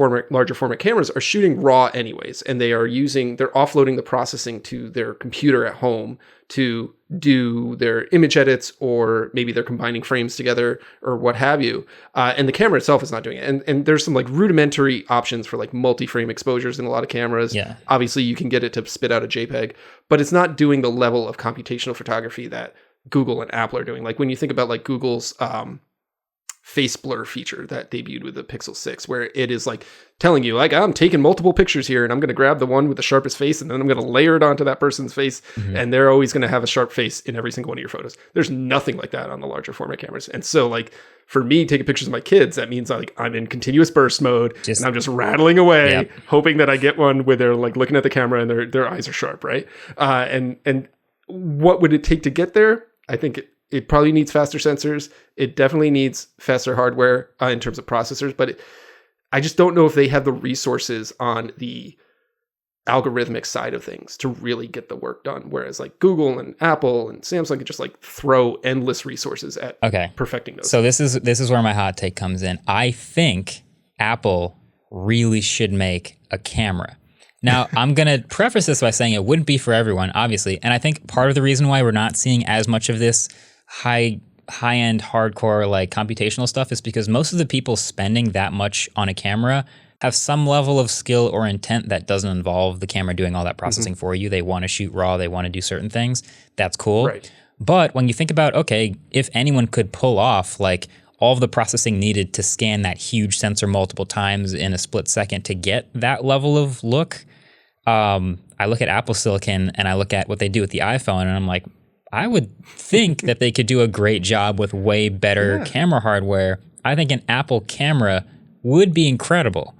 S3: format cameras are shooting raw anyways, and they're offloading the processing to their computer at home to do their image edits, or maybe they're combining frames together or what have you. And the camera itself is not doing it. And there's some like rudimentary options for like multi-frame exposures in a lot of cameras.
S1: Yeah. Obviously
S3: you can get it to spit out a JPEG, but it's not doing the level of computational photography that Google and Apple are doing. Like when you think about like Google's face blur feature that debuted with the Pixel 6, where it is like telling you like, I'm taking multiple pictures here and I'm going to grab the one with the sharpest face and then I'm going to layer it onto that person's face. And they're always going to have a sharp face in every single one of your photos. There's nothing like that on the larger format cameras. And so like for me taking pictures of my kids, that means like I'm in continuous burst mode and I'm just rattling away, hoping that I get one where they're like looking at the camera and their eyes are sharp, right? And what would it take to get there? I think it probably needs faster sensors. It definitely needs faster hardware in terms of processors, but I just don't know if they have the resources on the algorithmic side of things to really get the work done. Whereas like Google and Apple and Samsung could just like throw endless resources at perfecting those.
S1: So this is where my hot take comes in. I think Apple really should make a camera. Now, I'm going to preface this by saying it wouldn't be for everyone, obviously. And I think part of the reason why we're not seeing as much of this high-end, hardcore, like computational stuff is because most of the people spending that much on a camera have some level of skill or intent that doesn't involve the camera doing all that processing for you. They want to shoot raw. They want to do certain things. That's cool.
S3: Right.
S1: But when you think about, okay, if anyone could pull off like all of the processing needed to scan that huge sensor multiple times in a split second to get that level of look, I look at Apple Silicon and I look at what they do with the iPhone and I'm like, I would think that they could do a great job with way better camera hardware. I think an Apple camera would be incredible.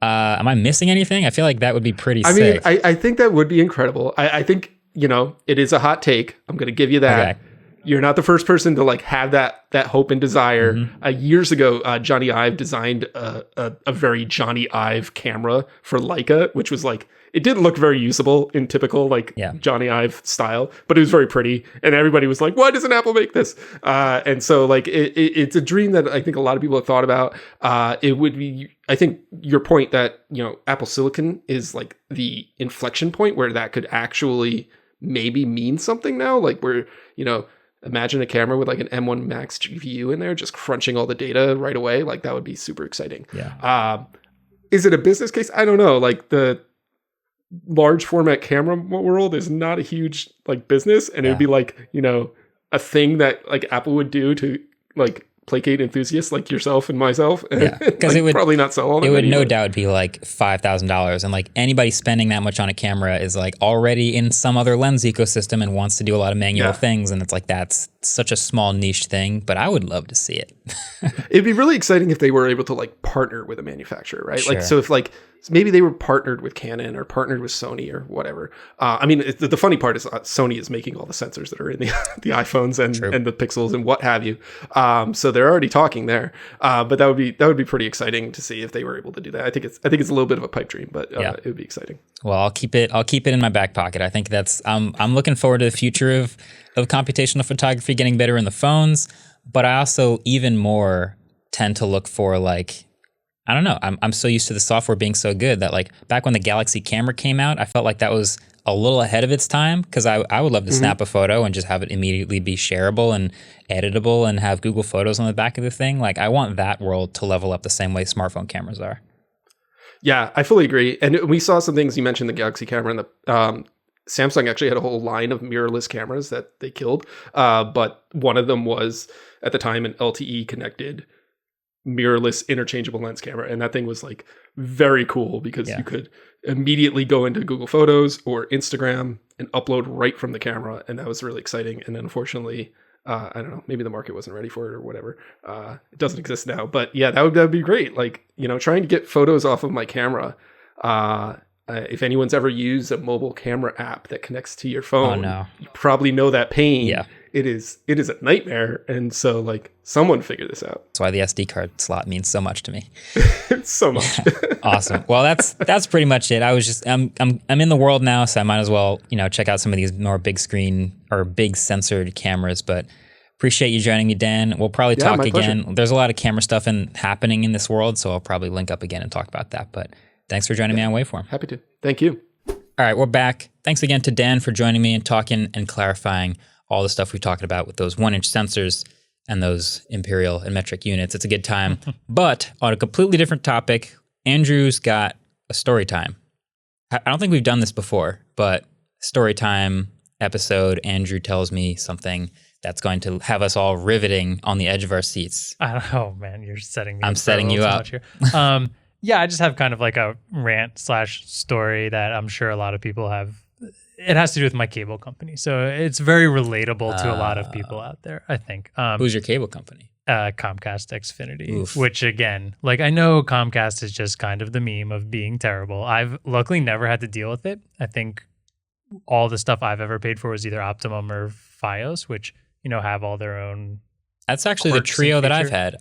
S1: Am I missing anything? I feel like that would be pretty sick.
S3: I mean, I think that would be incredible. I think, it is a hot take. I'm going to give you that. Okay. You're not the first person to like have that hope and desire. Years ago, Johnny Ive designed a very Johnny Ive camera for Leica, which was like, it didn't look very usable in typical like Johnny Ive style, but it was very pretty. And everybody was like, why doesn't Apple make this? And so like it's a dream that I think a lot of people have thought about. It would be, I think your point that, Apple Silicon is like the inflection point where that could actually maybe mean something now. Like where, imagine a camera with like an M1 Max GPU in there, just crunching all the data right away. Like that would be super exciting.
S1: Yeah.
S3: Is it a business case? I don't know. Like the large format camera world is not a huge like business, and it would be like, a thing that like Apple would do to like placate enthusiasts like yourself and myself.
S1: Yeah, because
S3: like,
S1: it would
S3: probably not sell all.
S1: It would no doubt be like $5,000, and like anybody spending that much on a camera is like already in some other lens ecosystem and wants to do a lot of manual things, and it's like that's such a small niche thing. But I would love to see it.
S3: It'd be really exciting if they were able to like partner with a manufacturer, right? Sure. Like so if like maybe they were partnered with Canon or partnered with Sony or whatever. I mean, the funny part is Sony is making all the sensors that are in the iPhones and the Pixels and what have you. So they're already talking there. But that would be pretty exciting to see if they were able to do that. I think it's a little bit of a pipe dream, but it would be exciting.
S1: Well, I'll keep it in my back pocket. I think that's I'm looking forward to the future of computational photography getting better in the phones. But I also even more tend to look for like, I don't know. I'm so used to the software being so good that like back when the Galaxy camera came out, I felt like that was a little ahead of its time because I would love to snap a photo and just have it immediately be shareable and editable and have Google Photos on the back of the thing. Like I want that world to level up the same way smartphone cameras are.
S3: Yeah, I fully agree. And we saw some things. You mentioned the Galaxy camera, and the Samsung actually had a whole line of mirrorless cameras that they killed. But one of them was at the time an LTE connected mirrorless interchangeable lens camera, and that thing was like very cool because you could immediately go into Google Photos or Instagram and upload right from the camera, and that was really exciting. And then unfortunately, I don't know, maybe the market wasn't ready for it or whatever. It doesn't exist now, but yeah, that would be great. Like, trying to get photos off of my camera. I If anyone's ever used a mobile camera app that connects to your phone, you probably know that pain.
S1: Yeah.
S3: It is a nightmare. And so like someone figure this out.
S1: That's why the SD card slot means so much to me.
S3: It's so much.
S1: Awesome. Well, that's pretty much it. I was just I'm in the world now, so I might as well, check out some of these more big screen or big censored cameras, but appreciate you joining me, Dan. We'll probably talk again.
S3: Pleasure.
S1: There's a lot of camera stuff happening in this world, so I'll probably link up again and talk about that. But thanks for joining me on Waveform.
S3: Happy to. Thank you.
S1: All right, we're back. Thanks again to Dan for joining me and talking and clarifying all the stuff we talked about with those 1-inch sensors and those imperial and metric units. It's a good time. But on a completely different topic, Andrew's got a story time. I don't think we've done this before, but story time episode, Andrew tells me something that's going to have us all riveting on the edge of our seats.
S2: Oh man, you're setting me.
S1: I'm setting you up
S2: here. Yeah, I just have kind of like a rant/story that I'm sure a lot of people have. It has to do with my cable company, so it's very relatable to a lot of people out there, I think.
S1: Who's your cable company?
S2: Comcast Xfinity, which again, like I know Comcast is just kind of the meme of being terrible. I've luckily never had to deal with it. I think all the stuff I've ever paid for was either Optimum or Fios, which have all their own.
S1: That's actually the trio that I've had.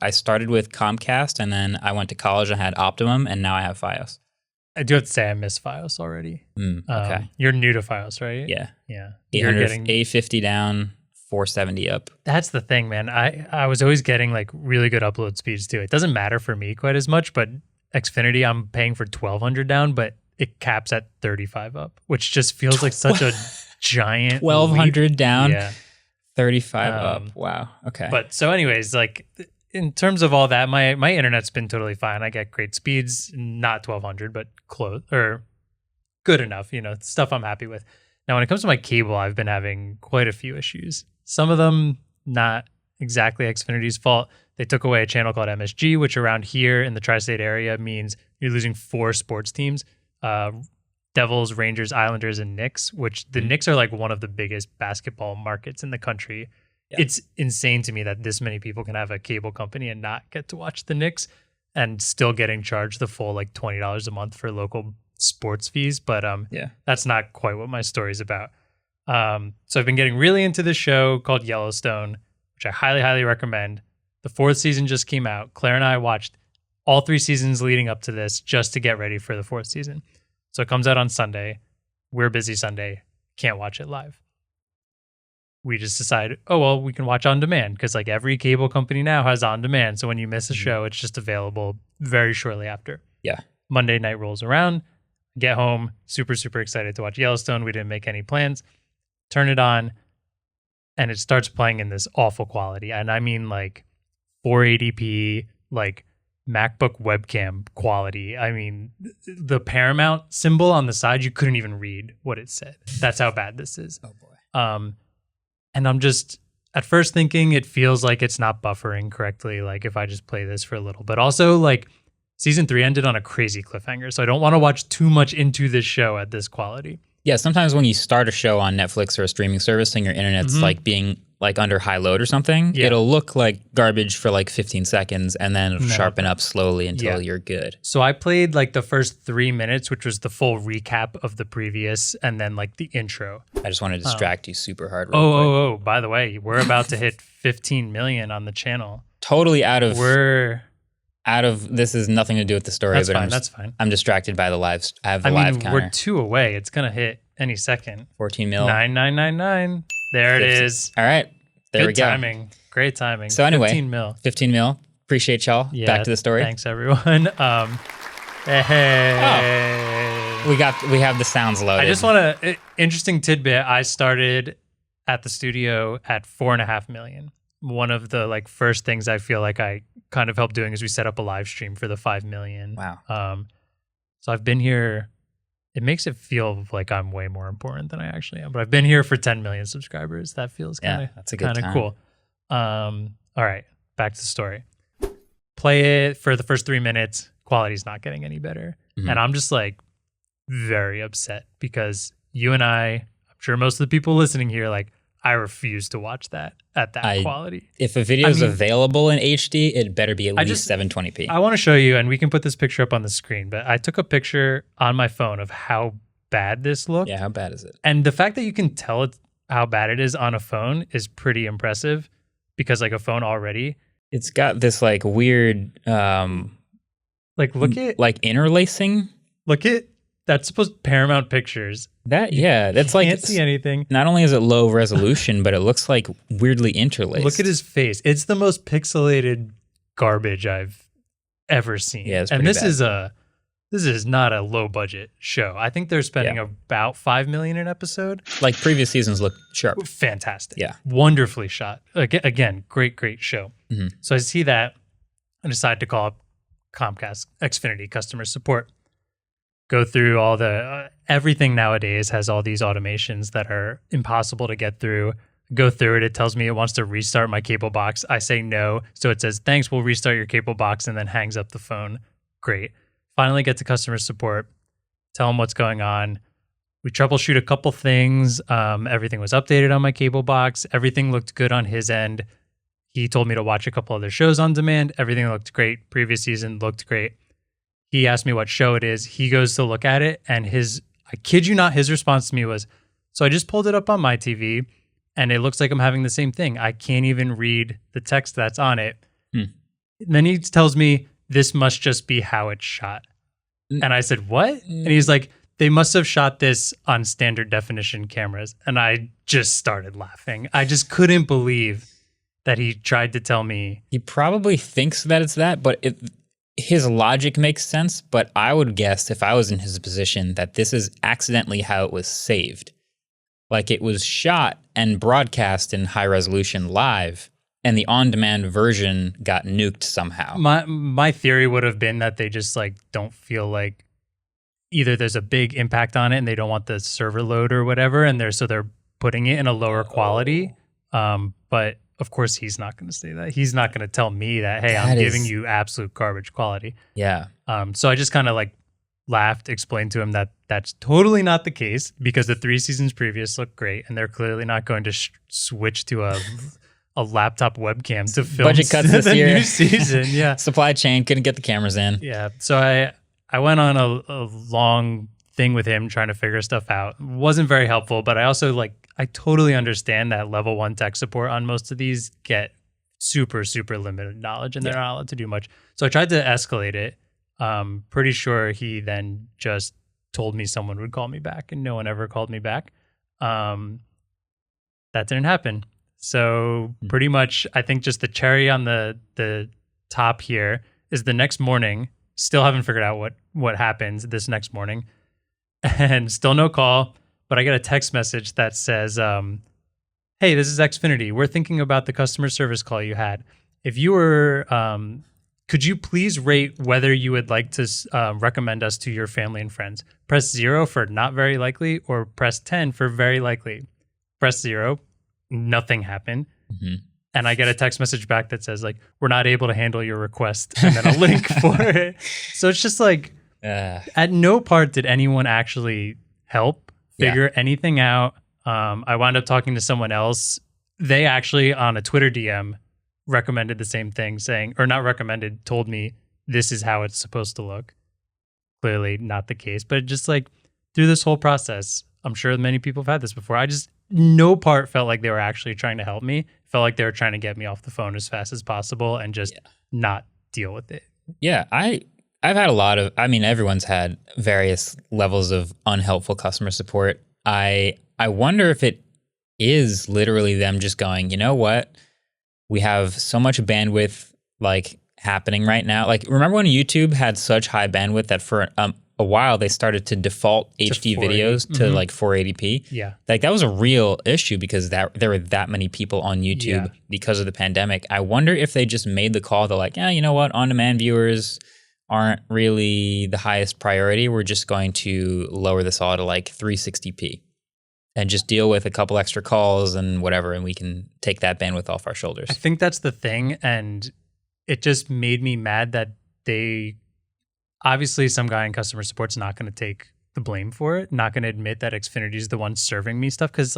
S1: I started with Comcast, and then I went to college and had Optimum, and now I have Fios.
S2: I do have to say I miss Fios already.
S1: Okay.
S2: You're new to Fios, right?
S1: Yeah. 850 down, 470 up.
S2: That's the thing, man. I was always getting like really good upload speeds too. It doesn't matter for me quite as much, but Xfinity, I'm paying for 1200 down, but it caps at 35 up, which just feels like such a giant
S1: 1200 down, 35 up.
S2: Um,
S1: Wow. Okay.
S2: But so anyways, like in terms of all that, my internet's been totally fine. I get great speeds, not 1200, but close or good enough, stuff I'm happy with. Now, when it comes to my cable, I've been having quite a few issues. Some of them not exactly Xfinity's fault. They took away a channel called MSG, which around here in the tri-state area means you're losing 4 sports teams. Devils, Rangers, Islanders, and Knicks, which the Knicks are like one of the biggest basketball markets in the country. Yeah. It's insane to me that this many people can have a cable company and not get to watch the Knicks and still getting charged the full like $20 a month for local sports fees. But that's not quite what my story's about. So I've been getting really into this show called Yellowstone, which I highly, highly recommend. The 4th season just came out. Claire and I watched all 3 seasons leading up to this just to get ready for the 4th season. So it comes out on Sunday. We're busy Sunday. Can't watch it live. We just decided, we can watch on demand because like every cable company now has on demand. So when you miss a show, it's just available very shortly after.
S1: Yeah.
S2: Monday night rolls around, get home, super, super excited to watch Yellowstone. We didn't make any plans. Turn it on, and it starts playing in this awful quality. And I mean like 480p, like MacBook webcam quality. I mean, the Paramount symbol on the side, you couldn't even read what it said. That's how bad this is.
S1: Oh boy.
S2: And I'm just at first thinking it feels like it's not buffering correctly, like if I just play this for a little. But also like season 3 ended on a crazy cliffhanger, so I don't want to watch too much into this show at this quality.
S1: Yeah, sometimes when you start a show on Netflix or a streaming service and your internet's like being like under high load or something, it'll look like garbage for like 15 seconds and then it'll sharpen up slowly until you're good.
S2: So I played like the first 3 minutes, which was the full recap of the previous and then like the intro.
S1: I just want to distract you super hard.
S2: By the way, we're about to hit 15 million on the channel.
S1: Totally out of this is nothing to do with the story.
S2: That's fine.
S1: I'm distracted by the lives. I have the live counter.
S2: We're 2 away. It's going to hit any second.
S1: 14 mil.
S2: 9999. There 50. It is.
S1: All right. There we go.
S2: Good timing. Great timing.
S1: So anyway,
S2: 15 mil.
S1: Appreciate y'all.
S2: Yeah,
S1: back to the story.
S2: Thanks everyone.
S1: We have the sounds loaded.
S2: I just want to interesting tidbit. I started at the studio at 4.5 million. One of the like first things I feel like I kind of helped doing is we set up a live stream for the 5 million.
S1: Wow.
S2: So I've been here. It makes it feel like I'm way more important than I actually am. But I've been here for 10 million subscribers. That feels kind of cool. All right, back to the story. Play it for the first 3 minutes. Quality's not getting any better. And I'm just like very upset because you and I'm sure most of the people listening here, like I refuse to watch that at that quality.
S1: If a video is available in HD, it better be at least 720p.
S2: I want to show you, and we can put this picture up on the screen, but I took a picture on my phone of how bad this looked.
S1: Yeah, how bad is it?
S2: And the fact that you can tell how bad it is on a phone is pretty impressive, because like a phone already,
S1: it's got this like weird
S2: look at
S1: like interlacing.
S2: Look at that's supposed Paramount Pictures.
S1: That's like
S2: can't see anything.
S1: Not only is it low resolution, but it looks like weirdly interlaced.
S2: Look at his face. It's the most pixelated garbage I've ever seen.
S1: Yeah, it's
S2: and
S1: pretty bad.
S2: This is not a low budget show. I think they're spending about $5 million an episode.
S1: Like previous seasons look sharp.
S2: Fantastic.
S1: Yeah.
S2: Wonderfully shot. Again, great show.
S1: Mm-hmm.
S2: So I see that and decide to call up Comcast Xfinity customer support. Go through all the everything nowadays has all these automations that are impossible to get through. Go through it. It tells me it wants to restart my cable box. I say no. So it says, thanks, we'll restart your cable box, and then hangs up the phone. Great. Finally get to customer support. Tell them what's going on. We troubleshoot a couple things. Everything was updated on my cable box. Everything looked good on his end. He told me to watch a couple other shows on demand. Everything looked great. Previous season looked great. He asked me what show it is. He goes to look at it, and I kid you not, his response to me was, so I just pulled it up on my TV, and it looks like I'm having the same thing. I can't even read the text that's on it. And then he tells me, this must just be how it's shot. And I said, what? And he's like, they must have shot this on standard definition cameras. And I just started laughing. I just couldn't believe that he tried to tell me.
S1: He probably thinks that it's that, but his logic makes sense, but I would guess if I was in his position that this is accidentally how it was saved. Like it was shot and broadcast in high resolution live, and the on-demand version got nuked somehow.
S2: My theory would have been that they just like don't feel like either there's a big impact on it and they don't want the server load or whatever, and they're putting it in a lower quality. But of course, he's not going to say that. He's not going to tell me that, hey, I'm giving you absolute garbage quality.
S1: Yeah.
S2: So I just kind of like laughed, explained to him that that's totally not the case, because the 3 seasons previous look great, and they're clearly not going to switch to a laptop webcam to film
S1: budget cuts this year.
S2: New season. Yeah.
S1: Supply chain couldn't get the cameras in.
S2: Yeah. So I went on a long thing with him trying to figure stuff out. It wasn't very helpful, but I also I totally understand that level 1 tech support on most of these get super limited knowledge, and they're not allowed to do much. So I tried to escalate it. Pretty sure he then just told me someone would call me back, and no one ever called me back. That didn't happen. So pretty much, I think just the cherry on the top here is the next morning. Still haven't figured out what happens this next morning, and still no call. But I get a text message that says, hey, this is Xfinity. We're thinking about the customer service call you had. If you were, could you please rate whether you would like to recommend us to your family and friends? Press 0 for not very likely, or press 10 for very likely. Press 0. Nothing happened. Mm-hmm. And I get a text message back that says, we're not able to handle your request, and then a link for it. So it's just at no part did anyone actually help figure anything out. I wound up talking to someone else. They actually, on a Twitter DM, recommended the same thing, told me this is how it's supposed to look. Clearly not the case, but just through this whole process, I'm sure many people have had this before. No part felt like they were actually trying to help me. Felt like they were trying to get me off the phone as fast as possible and just not deal with it.
S1: Yeah, I've had a lot of, everyone's had various levels of unhelpful customer support. I wonder if it is literally them just going, you know what? We have so much bandwidth happening right now. Remember when YouTube had such high bandwidth that for a while they started to default HD videos to 480p?
S2: Yeah.
S1: That was a real issue because there were that many people on YouTube because of the pandemic. I wonder if they just made the call to you know what? On-demand viewers aren't really the highest priority. We're just going to lower this all to 360p and just deal with a couple extra calls and whatever, and we can take that bandwidth off our shoulders.
S2: I think that's the thing, and it just made me mad that obviously some guy in customer support's not going to take the blame for it, not going to admit that Xfinity is the one serving me stuff, because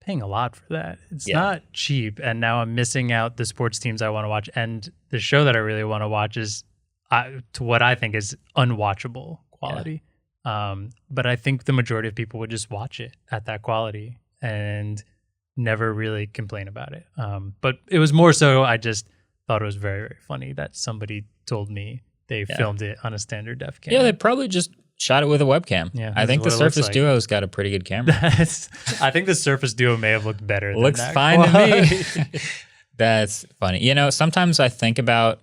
S2: paying a lot for that. It's not cheap. And now I'm missing out the sports teams I want to watch. And the show that I really want to watch is to what I think is unwatchable quality. But I think the majority of people would just watch it at that quality and never really complain about it. But it was more so I just thought it was very, very funny that somebody told me they filmed it on a standard def camera.
S1: Yeah, they probably just shot it with a webcam.
S2: Yeah,
S1: I think the Surface Duo's got a pretty good camera.
S2: I think the Surface Duo may have looked better.
S1: Looks
S2: than that
S1: fine to me. That's funny. You know, sometimes I think about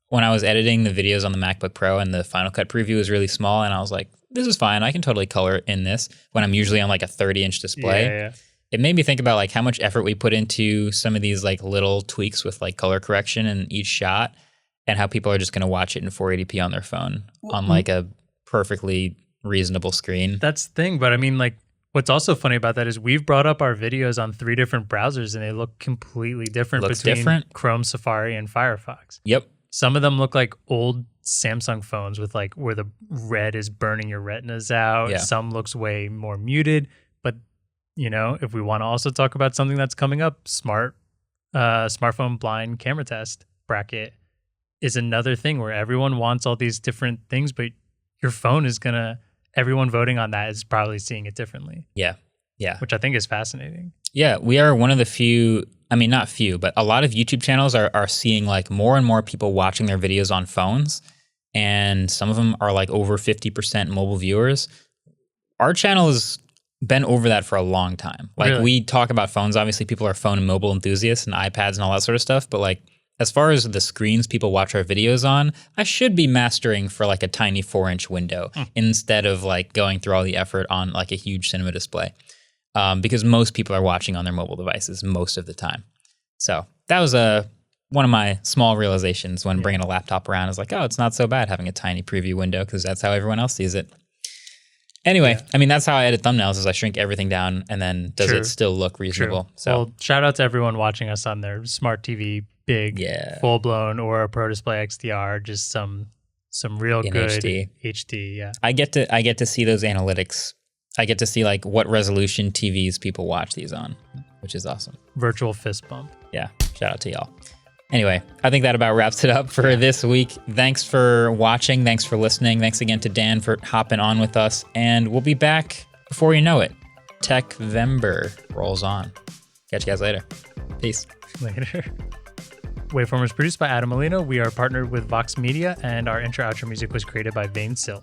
S1: when I was editing the videos on the MacBook Pro and the Final Cut preview was really small, and I was like, this is fine. I can totally color in this when I'm usually on like a 30-inch display.
S2: Yeah.
S1: It made me think about like how much effort we put into some of these like little tweaks with like color correction in each shot, and how people are just going to watch it in 480p on their phone on like a perfectly reasonable screen.
S2: That's the thing. But I mean, like, what's also funny about that is we've brought up our videos on 3 different browsers and they look completely different between Chrome, Safari, and Firefox.
S1: Yep.
S2: Some of them look like old Samsung phones with like where the red is burning your retinas out.
S1: Yeah.
S2: Some looks way more muted. But, you know, if we want to also talk about something that's coming up, smartphone blind camera test bracket is another thing where everyone wants all these different things, but your phone is going to, everyone voting on that is probably seeing it differently.
S1: Yeah.
S2: Which I think is fascinating.
S1: Yeah, we are one of the few, I mean, not few, but a lot of YouTube channels are seeing like more and more people watching their videos on phones. And some of them are like over 50% mobile viewers. Our channel has been over that for a long time. Like
S2: Really?
S1: we talk about phones, obviously people are phone and mobile enthusiasts and iPads and all that sort of stuff. But like, as far as the screens people watch our videos on, I should be mastering for like a tiny 4-inch window instead of like going through all the effort on like a huge cinema display. Because most people are watching on their mobile devices most of the time. So that was one of my small realizations when bringing a laptop around. Is like, oh, it's not so bad having a tiny preview window because that's how everyone else sees it. Anyway, I mean, that's how I edit thumbnails is I shrink everything down and then does it still look reasonable?
S2: True.
S1: So
S2: well, shout out to everyone watching us on their smart TV, big, full blown, or a Pro Display XDR, just some real
S1: in
S2: good
S1: HD.
S2: Yeah.
S1: I get to see those analytics. I get to see like what resolution TVs people watch these on, which is awesome.
S2: Virtual fist bump.
S1: Yeah, shout out to y'all. Anyway, I think that about wraps it up for this week. Thanks for watching. Thanks for listening. Thanks again to Dan for hopping on with us. And we'll be back before you know it. Techvember rolls on. Catch you guys later. Peace.
S2: Later. Waveform is produced by Adam Molina. We are partnered with Vox Media, and our intro-outro music was created by Vane Sill.